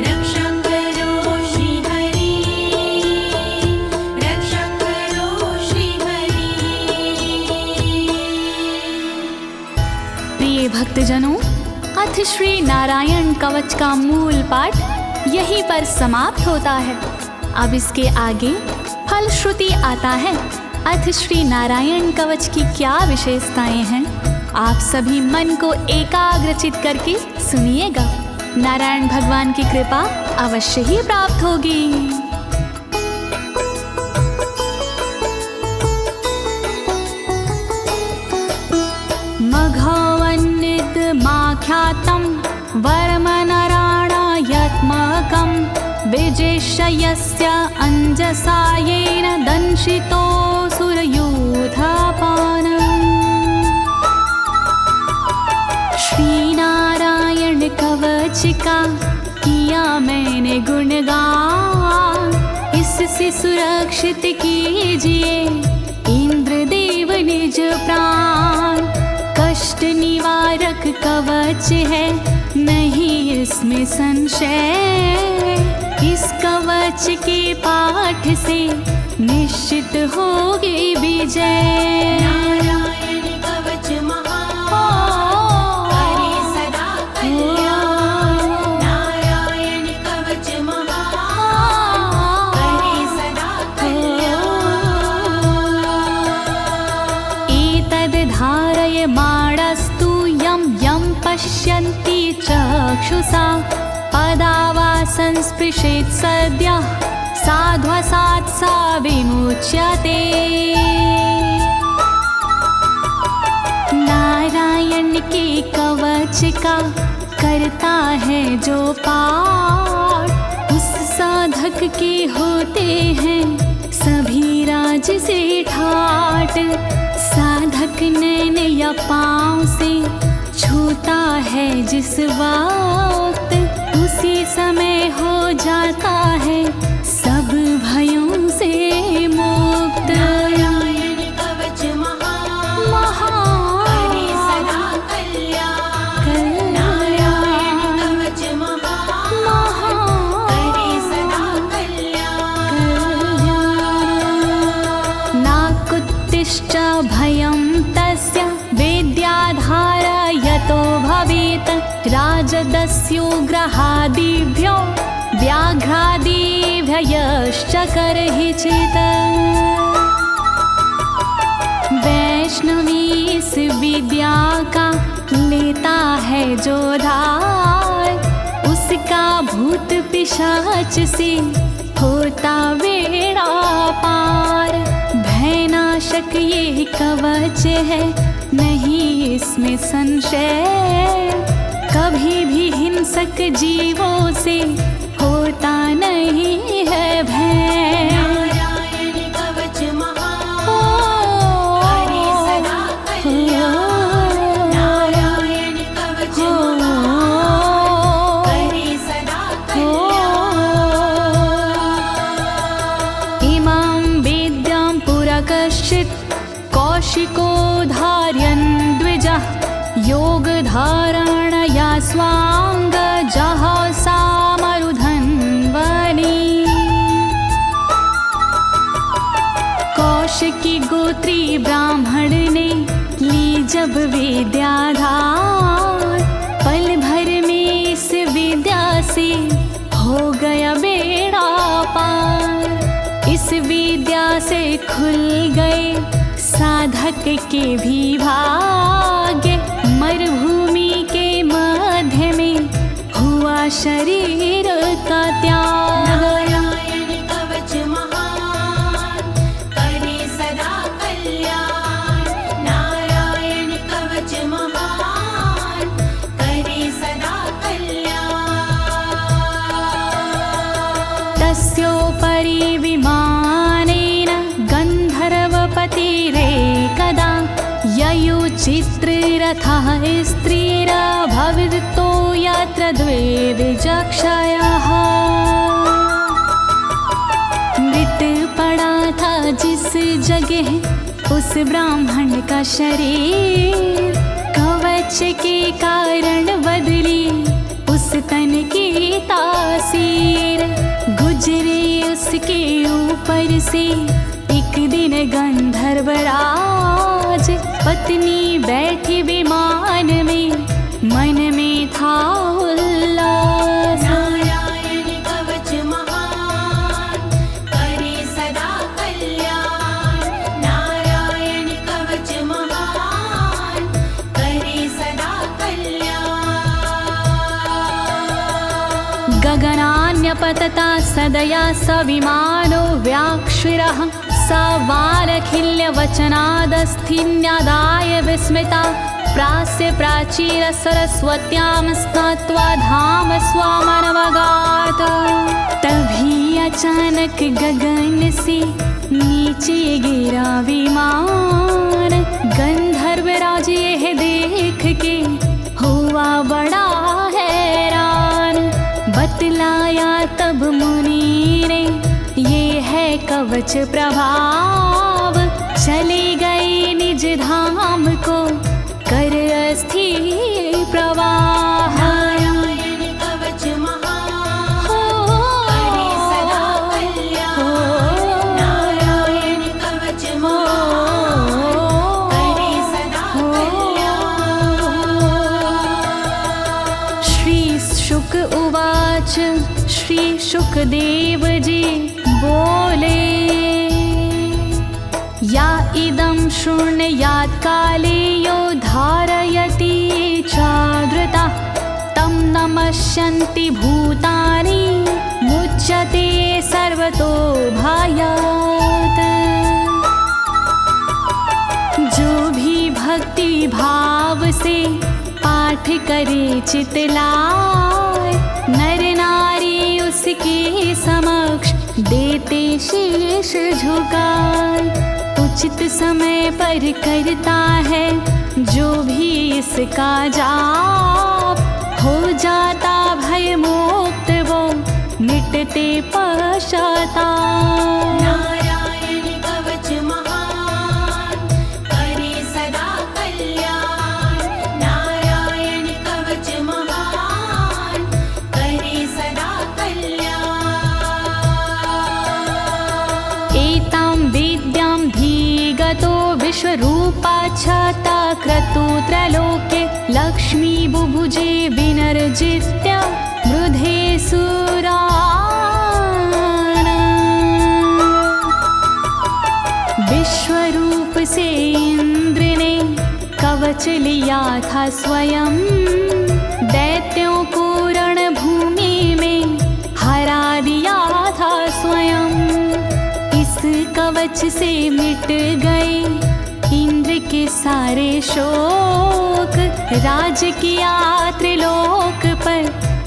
रक्षा करो श्री हरि रक्षा करो श्री हरि।
प्रिय भक्तजनों, अथ श्री नारायण कवच का मूल पाठ यहीं पर समाप्त होता है। अब इसके आगे फलश्रुति आता है। अथ श्री नारायण कवच की क्या विशेषताएं हैं, आप सभी मन को एकाग्रचित करके सुनिएगा। नारायण भगवान की कृपा अवश्य ही प्राप्त होगी। मघवन्नित माख्यातं वर्मनराणायत्मकं विजेशयस्य अंजसायेन दंशितोऽसुरयूथपानम्। श्री नारायण कवच का किया मैंने गुणगान, इससे सुरक्षित कीजिए इंद्रदेव निज प्राण। कष्ट निवारक कवच है नहीं इसमें संशय, इस कवच के पाठ से निश्चित होगी विजय।
नारायण कवच महान करे सदा कल्याण नारायण कवच महान करे सदा कल्याण।
एतद् धारय माणस्तु यं यं पश्यन्ति चक्षुषा पदावा संस्पृशेत् सद्यः साध्वसात् सा विमुच्यते। नारायण के कवच का करता है जो पाठ, उस साधक के होते हैं सभी राज से ठाट। साधक नैन या पाँव से छूता है जिस वक्त, उसी समय हो जाता है सब भयों से मुक्त। मत्स्योग्रहादिभ्यो व्याघ्रादिभ्यश्च करहिचित्। वैष्णवी इस विद्या का लेता है जो धार, उसका भूत पिशाच से होता बेड़ा पार। भयनाशक ये कवच है, नहीं इसमें संशय, कभी भी हिंसक जीवों से होता नहीं है भय।
नारायण कवच महान, करे सदा कल्याण। नारायण कवच महान, करे सदा कल्याण।
इमां विद्यां पुरा कश्चित् कौशिको धारयन् द्विजः, योगधारणया स्वांग जहसा मरुधन्वने। कौशिकी गोत्री ब्राह्मण ने ली जब विद्याधार, पल भर में इस विद्या से हो गया बेड़ा पार। इस विद्या से खुल गए साधक के भी भाग्य, मरुभूमि के मध्य में हुआ शरीर का त्याग।
नारायण कवच महान, करे सदा कल्याण। नारायण कवच महान, करे सदा कल्याण।
तस्योपरि विमानेन गन्धर्वपतिरेकदा, ययुचित्ररथः स्त्रीरभवितो यत्र द्वे विचक्षयः। मृत पड़ा था जिस जगह उस ब्राह्मण का शरीर, कवच के कारण बदली उस तन की तासीर। गुजरे उसके ऊपर से एक दिन गंधर्वराज, पत्नी बैठी विमान में, मन में था उल्लास।
नारायण कवच महान, करे सदा कल्याण। नारायण कवच महान, करे सदा कल्याण।
गगनान्यपतता सदया स विमानो व्याक्षिरः, स वालखिल्यवचनादस्थिन्यादाय विस्मिता, प्रास्य प्राचीर सरस्वत्यां स्नात्वा धाम स्वामनवगात। तभी अचानक गगन से नीचे गिरा विमान, गंधर्वराज यह देख के हुआ बड़ा हैरान। बतलाया तब मुनि ने ये है कवच प्रभाव, चले गए निज धाम को कर अस्थिर प्रवाह।
नारायण कवच महान, करे सदा कल्याण। नारायण कवच महान, करे सदा कल्याण।
श्री शुक उवाच, श्री शुकदेव जी बोले, या इदं शृणुयात् काले यो धारयति चादृता, तं नमस्यन्ति भूतानि मुच्यते सर्वतो भयात्। जो भी भक्ति भाव से पाठ करे चितलाय, नर नारी उसके समक्ष देते शीश झुकाए। उचित समय पर करता है जो भी इसका जाप, हो जाता भय मुक्त वो मिटते पश्चाताप।
नारायण कवच महान, करे सदा कल्याण। नारायण कवच महान, करे सदा कल्याण।
एतां विद्यां धीगतो विश्वरूपाच्छता क्रतु त्रलोके, लक्ष्मी बुभुजे विनर्जित्य मृधे सुराना। विश्वरूप से इंद्र ने कवच लिया था स्वयं, दैत्यों को रणभूमि में हरा दिया था स्वयं। इस कवच से मिट गए इंद्र के सारे शोक, राज किया त्रिलोक पर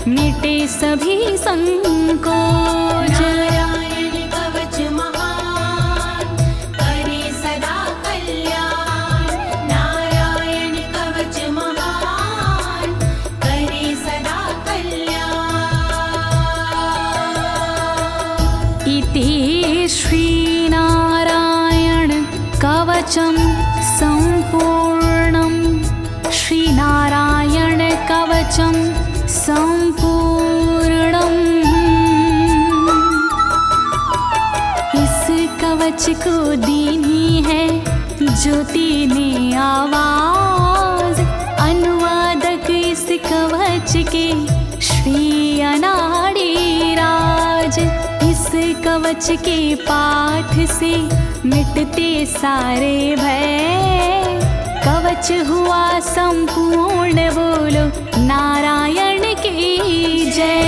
मिटे सभी संकोच।
नारायण कवच महान करे सदा कल्याण, नारायण कवच महान करे सदा कल्याण।
इति श्रीनारायण कवचं सम्पूर्णं, श्रीनारायण कवचं सम्पूर्णम्। इस कवच को दीनी है ज्योति ने आवाज, अनुवादक इस कवच के श्री अनाड़ी राज। इस कवच के पाठ से मिटते सारे भय, कवच हुआ संपूर्ण, बोलो नारायण की जय।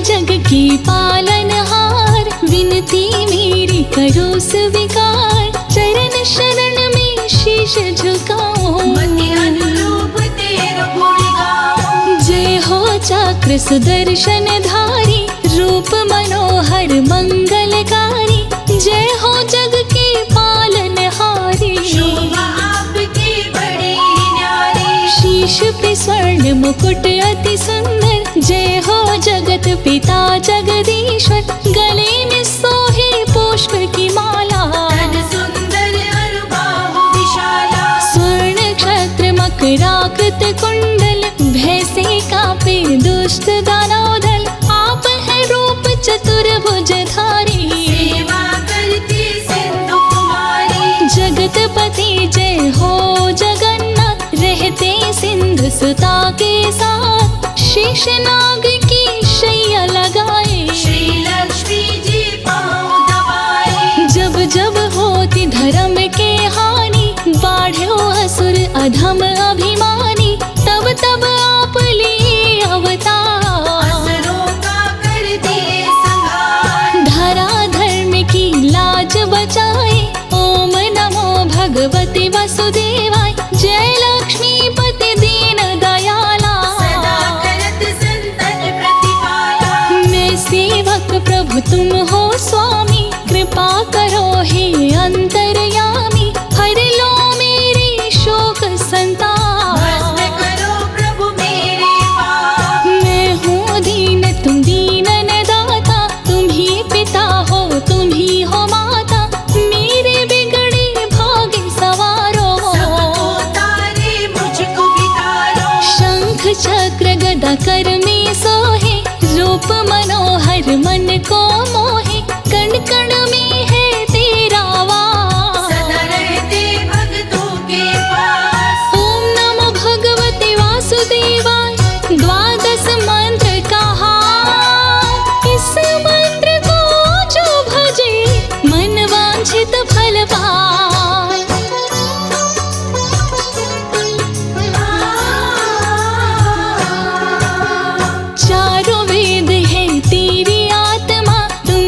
जग की पालनहार, विनती मेरी करो स्वीकार, चरण शरण में शीश झुकाओ,
मति अनुरूप तेरो गुण गाओ।
जय हो चक्र सुदर्शन धारी, रूप मनोहर मंगलकारी, जय हो जग की पालनहारी।
शोभा आपकी बड़ी न्यारी,
शीश पे स्वर्ण मुकुट अति सुंदर, जय हो जगत पिता जगदीश्वर, गले में सोहे पुष्प की माला,
तन सुंदर अरुबाहु विशाला।
स्वर्ण क्षत्र मकराकृत कुंडल, भय से कांपे दुष्ट दानव दल, आप है रूप चतुर्भुजधारी,
सेवा करती सिंधु कुमारी।
जगतपति जय हो जगन्नाथ, रहते सिंधु सुता के साथ, शेषनाग की शैया लगाए,
श्री लक्ष्मी जी पाँव दबाए।
जब जब होती धर्म के हानि, बाढ़ो असुर अधम अभिमानी, तब तब आप लिए अवतार,
असुरों का कर दिए संहार।
धरा धर्म की लाज बचाए, ओम नमो भगवते वसुदेवाय, जय लक्ष्मीपति दीन दयाला,
सदा करत संतन प्रतिपाला।
मैं सेवक प्रभु तुम हो स्वामी, कृपा करो हे अंतर्यामी, हर लो मेरे शोक संताप,
भस्म करो प्रभु मेरे पाप।
मैं हूँ दीन तुम दीनन दाता, तुम ही पिता हो तुम ही हो माता, मेरे बिगड़े भाग्य सवारो,
सबको तारे मुझको भी तारो।
शंख चक्र गदा कर में सोहे, रूप मनोहर मन को मोहे, कण कण में है तेरा वास,
सदा रहते भक्तों के पास।
ओम नमो भगवते वासुदेवाय, द्वादश मंत्र कहा, इस मंत्र को जो भजे मन वांछित फल पाए। चारों वेद है तेरी आत्मा, तुम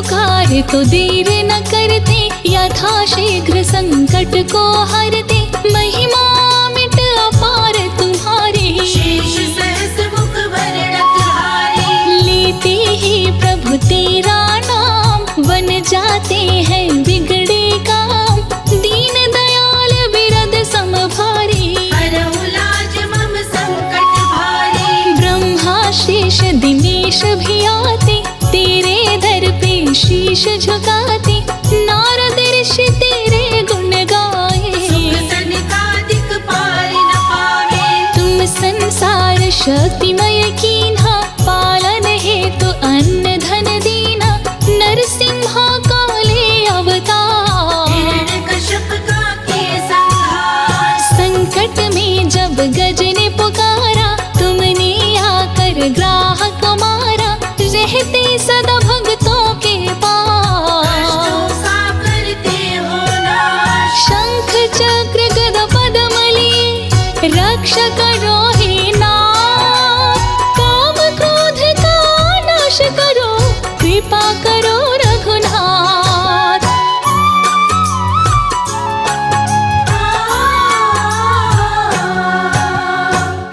पुकारे तो देर न करते, यथाशीघ्र संकट को हरते। महिमा मिट अपार तुम्हारी,
शेष सहस्र मुख वर्णक हारे।
लेते ही प्रभु तेरा नाम, बन जाते हैं बिगड़े काम। दीन दयाल बिरद समभारी,
हरहु लाज मम संकट भारी।
ब्रह्मा शेष दिनेश भी आते, तेरे दर पे शीश झुकाते। नारद ऋषि तेरे गुण गाए,
सुख सनकादिक पार न पावे।
तुम संसार शक्तिमय कीन्हा, पालन हेतु अन्न धन दीना। नरसिम्हा काले अवतार,
हिरण्यकश्यप का किए संहार।
संकट में जब गज ने पुकारा, तुमने आकर ग्राहक मारा। रहते सदा भक्तों के पास,
कष्टों का करते हो नाश।
शंख चक्र गदा पद्म लिए, रक्षा करो हे नाथ। काम क्रोध का नाश करो, कृपा करो रघुनाथ।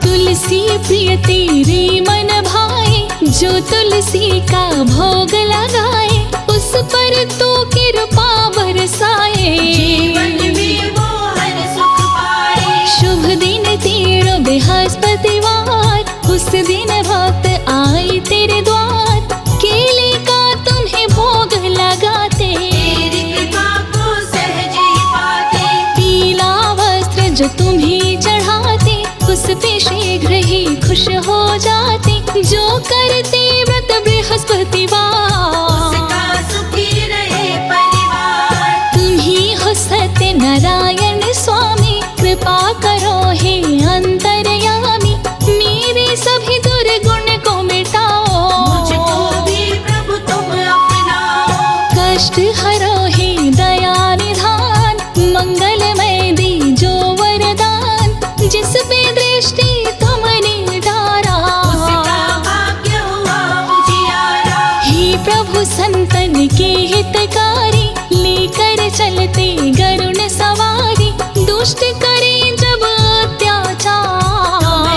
तुलसी प्रिय तेरे मन भाए, जो तुलसी का भोग लगाए। उस पर तू कृपा बरसाए,
जीवन में वो हर सुख पाए।
शुभ दिन तेरो बृहस्पतिवार, उस दिन भक्त आए तेरे द्वार। केले का तुम्हें भोग लगाते,
तेरी कृपा को सहज ही पाते।
पीला वस्त्र जो तुम्हें चढ़ाते, उस पे शीघ्र ही खुश हो जाते। जो करते व्रत बृहस्पतिवार,
उसका सुखी रहे परिवार।
तुम ही हो सत्य नारायण स्वामी, कृपा करो हे अंतर्यामी। मेरे सभी दुर्गुण को मिटाओ,
मुझको भी प्रभु तुम अपनाओ।
कष्ट हरो हे दया निधान, मंगलमय दीजो वरदान। जिस पे दृष्टि तुमने डारा,
उसका भाग्य हुआ उजियारा।
हे प्रभु संतन के हितकारी, लेकर चलते गरुण सवारी। दुष्ट करे जब अत्याचार,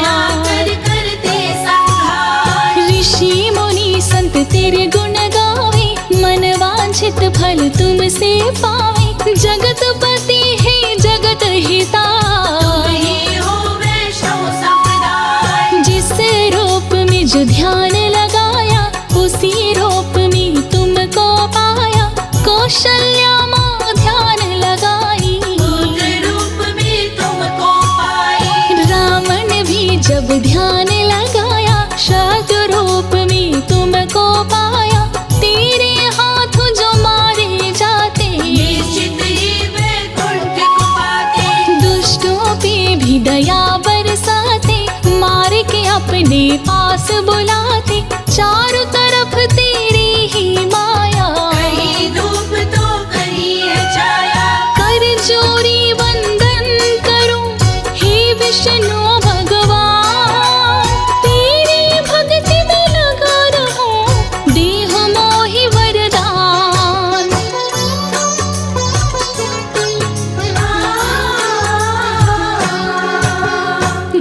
आकर करते संहार।
ऋषि मुनि संत तेरे गुण गावे। मन वांछित फल तुमसे पावे, जगतपति है जगत हिता।
तुम ही हो वैष्णव संप्रदाय।
जिस रूप में जो ध्यान लगाया, उसी रूप में तुमको पाया। कौशल्या माँ ध्यान लगाई,
पुत्र रूप में तुमको पाई।
रावण भी जब ध्यान लगाया, शत्रु रूप में तुमको पाया। तेरे हाथों जो मारे जाते,
निश्चित ही वैकुंठ को पाते।
दुष्टों पे भी दया बरसाते। मार के अपने पास बुलाते, चारों तरफ तेरी ही माया।
कहीं धूप तो कहीं है छाया।
कर जोरी वंदन करूं हे विष्णु भगवान। तेरी भक्ति में लगा रहूं, देह मोहि वरदान।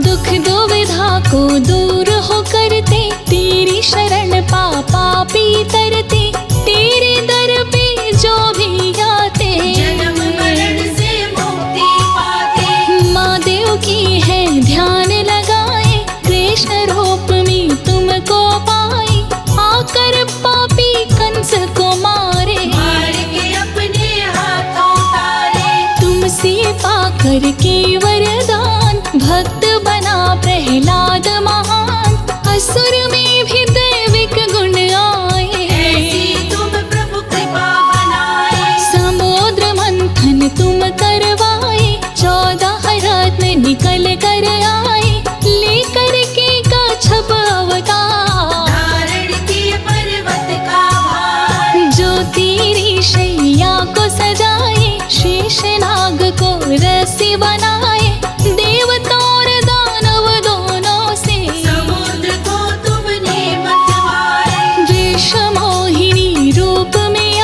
दुख दुविधा को दूर हो करते, तेरी शरण पापी तरते। तेरे दर पे जो भी आते,
जन्म मरण से मुक्ति पाते।
माँ देव की है ध्यान लगाए, कृष्ण रूप में तुमको पाए। आकर पापी कंस को मारे,
मार के अपने हाथों तारे।
तुमसे पाकर के वरदान, भक्त बना प्रहलाद महान। असुर में भी दैविक गुण आए,
ऐसी तुम प्रभु कृपा बनाए।
समुद्र मंथन तुम करवाए। 14 रत्न निकल कर आए, लेकर के कच्छप अवतार।
धारण किए पर्वत का भार।
जो तेरी शैया को सजाए, शेषनाग को रस्सी बनाए। देवता और दानव दोनों से,
समुद्र को तुमने मतवाए।
वृषमोहिनी रूप में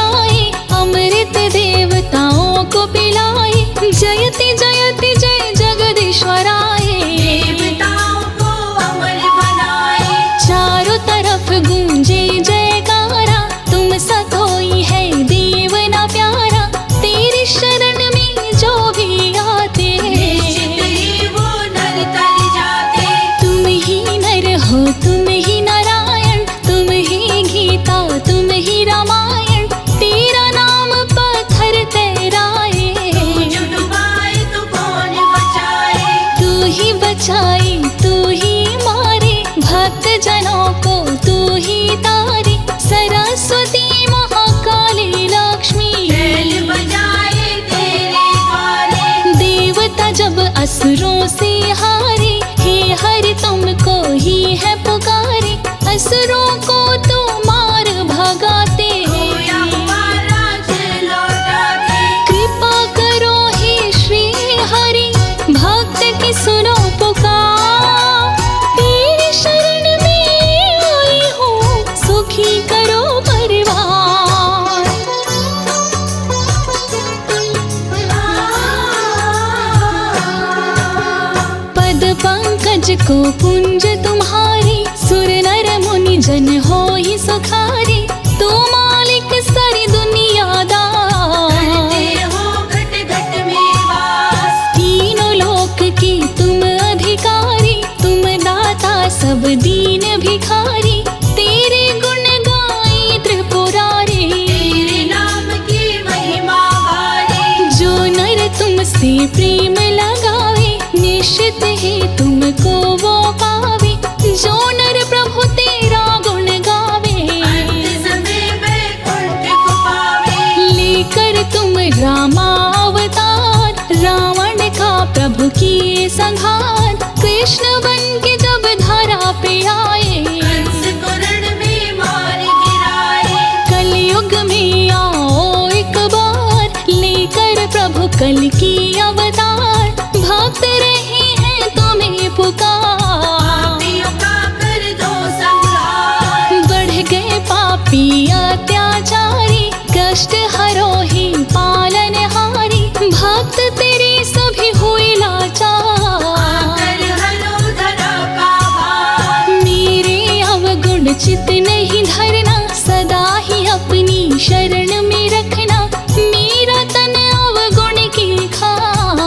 को पुंज तुम्हारी, सुर नर मुनि जन हो ही सुखारी। तू मालिक सारी दुनिया
करते हो घट घट में वास,
तीनों लोक की तुम अधिकारी। तुम दाता सब दीन भिखारी, तेरे गुण गाए त्रिपुरारी।
तेरे नाम की महिमा भारी,
जो नर तुमसे प्रेम लगावे, निश्चित ही तुमको वो पावे। जो नर प्रभु तेरा गुण गावे,
अंत समय वैकुंठ को पावे।
लेकर तुम रामावतार, रावण का प्रभु किए संहार। कृष्ण बन के जब धरा पे आए,
कंस को रण में मार गिराए।
कलयुग में आओ एक बार, लेकर प्रभु कल की अवतार। भक्त रहे हैं तुम्हें पुकार,
पापियों का कर दो संहार।
बढ़ गए पापी अत्याचारी, कष्ट हरो ही पालनहारी। भक्त तेरे सभी हुए लाचार,
आकर हरो धरा का भार।
मेरे अवगुण चित नहीं धरना, सदा ही अपनी शरण में रखना। मेरा तन अवगुण की खार,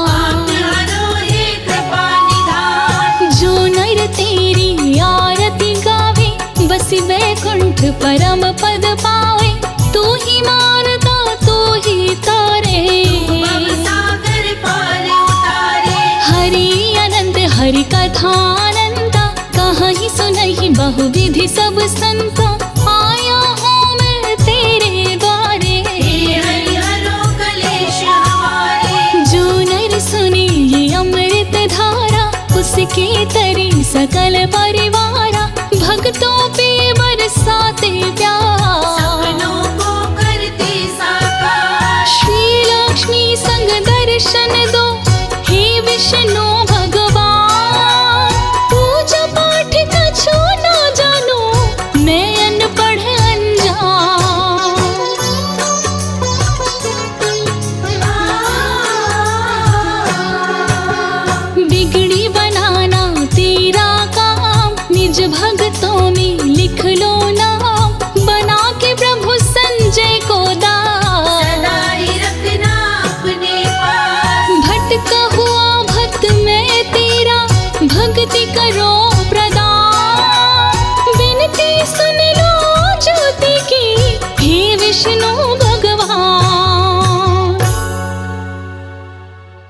हरो हे कृपा निधान।
जो नर तेरी आरती गावे, बस वैकुंठ परम पद पावे। तू ही मारता तू ही तारे,
भव सागर पार उतारे।
हरि अनंत हरि कथानंता, कहाँ ही सुनहि बहुविधि सब संता। आया हूँ मैं तेरे द्वारे,
हे हरि हरो कलेश हमारे।
जो नर सुने ये अमृत धारा, उसके तरी सकल